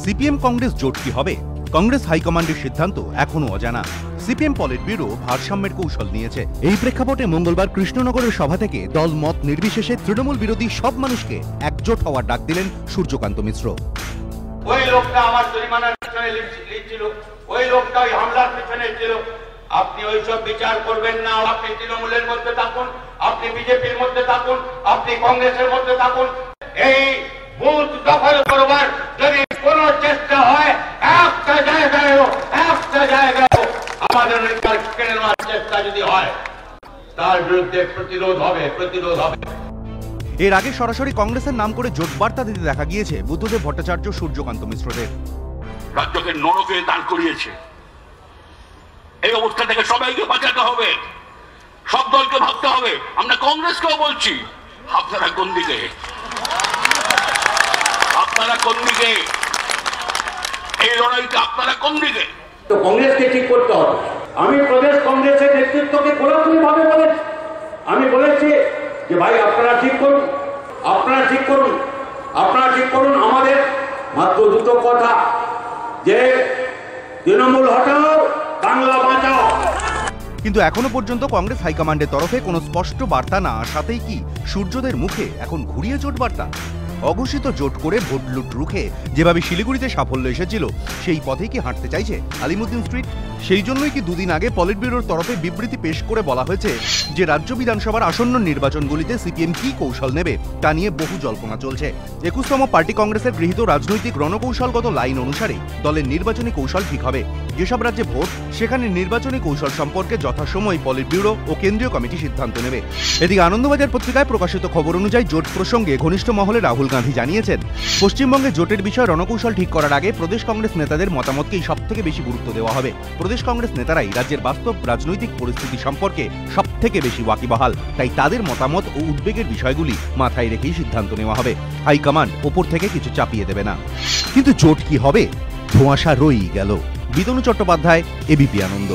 CPM Congress জোট কি হবে? কংগ্রেস হাইকমান্ডের সিদ্ধান্ত এখনো অজানা। সিপিএম পলিট ব্যুরো ভারসাম্যের কৌশল নিয়েছে। এই প্রেক্ষাপটে মঙ্গলবার কৃষ্ণনগরের সভা থেকে দল মত নির্বিশেষে তৃণমূল বিরোধী সব মানুষকে একজোট হওয়ার ডাক দিলেন সূর্যকান্ত মিশ্র। ওই লোকটা আমার জরিমানার পিছনে লিখছিল, ওই লোকটা ওই হামলার পিছনে ছিল। আপনি ওইসব বিচার করবেন না। আপনি তৃণমূলের মধ্যে থাকুন, আপনি বিজেপির মধ্যে থাকুন, আপনি কংগ্রেসের মধ্যে থাকুন। এই বুথ দখল করবার যদি কোন চেষ্টা হয়, একটা জায়গায় আমাদের কেড়ে নেওয়ার চেষ্টা যদি হয়, তার বিরুদ্ধে প্রতিরোধ হবে। এর আগে সরাসরি কংগ্রেসের নাম করে জোট বার্তা দিতে দেখা গিয়েছে বুদ্ধদেব ভট্টাচার্য, সূর্যকান্ত মিশ্রদের। রাজ্যকে নরকে দান করিয়েছে। এই অবস্থা থেকে সবাইকে বাঁচাতে হবে, সব দলকে ভাবতে হবে। আমরা কংগ্রেসকেও বলছি, আপনারা কোন দিকে, এই লড়াইতে আপনারা কোন দিকে? তো কংগ্রেসকে ঠিক করতে হবে। আমি প্রদেশ কংগ্রেসের নেতৃত্বকে খোলাখুলি ভাবে বলেছি। আমি বলেছি যে ভাই আপনারা ঠিক করুন। আমাদের মাত্র দুটো কথা, যে তৃণমূল হটাও, বাংলা বাঁচাও। কিন্তু এখনো পর্যন্ত কংগ্রেস হাইকমান্ডের তরফে কোনো স্পষ্ট বার্তা না আসাতেই কি সূর্যদের মুখে এখন ঘুরিয়ে জোট বার্তা? অঘোষিত জোট করে ভোট লুট রুখে যেভাবে শিলিগুড়িতে সাফল্য এসেছিল, সেই পথেই কি হাঁটতে চাইছে আলিমুদ্দিন স্ট্রিট? সেই জন্যই কি দুদিন আগে পলিট ব্যুরোর তরফে বিবৃতি পেশ করে বলা হয়েছে যে রাজ্য বিধানসভার আসন্ন নির্বাচনগুলিতে সিপিএম কি কৌশল নেবে তা নিয়ে বহু জল্পনা চলছে। 21তম পার্টি কংগ্রেসের গৃহীত রাজনৈতিক রণকৌশলগত লাইন অনুসারে দলের নির্বাচনী কৌশল ঠিক হবে। যেসব রাজ্যে ভোট, সেখানে নির্বাচনী কৌশল সম্পর্কে যথাসময় পলিট ব্যুরো ও কেন্দ্রীয় কমিটি সিদ্ধান্ত নেবে। এদিকে আনন্দবাজার পত্রিকায় প্রকাশিত খবর অনুযায়ী জোট প্রসঙ্গে ঘনিষ্ঠ মহলে রাহুল গান্ধী জানিয়েছেন, পশ্চিমবঙ্গে জোটের বিষয়ে রণকৌশল ঠিক করার আগে প্রদেশ কংগ্রেস নেতাদের মতামতকেই সবথেকে বেশি গুরুত্ব দেওয়া হবে। প্রদেশ কংগ্রেস নেতারাই রাজ্যের বাস্তব রাজনৈতিক পরিস্থিতি সম্পর্কে সবথেকে বেশি ওয়াকিবহাল, তাই তাদের মতামত ও উদ্বেগের বিষয়গুলি মাথায় রেখেই সিদ্ধান্ত নেওয়া হবে। হাইকমান্ড ওপর থেকে কিছু চাপিয়ে দেবে না। কিন্তু জোট কি হবে? ধোঁয়াশা রয়েই গেল। বিতনু চট্টোপাধ্যায়, এবিপি আনন্দ।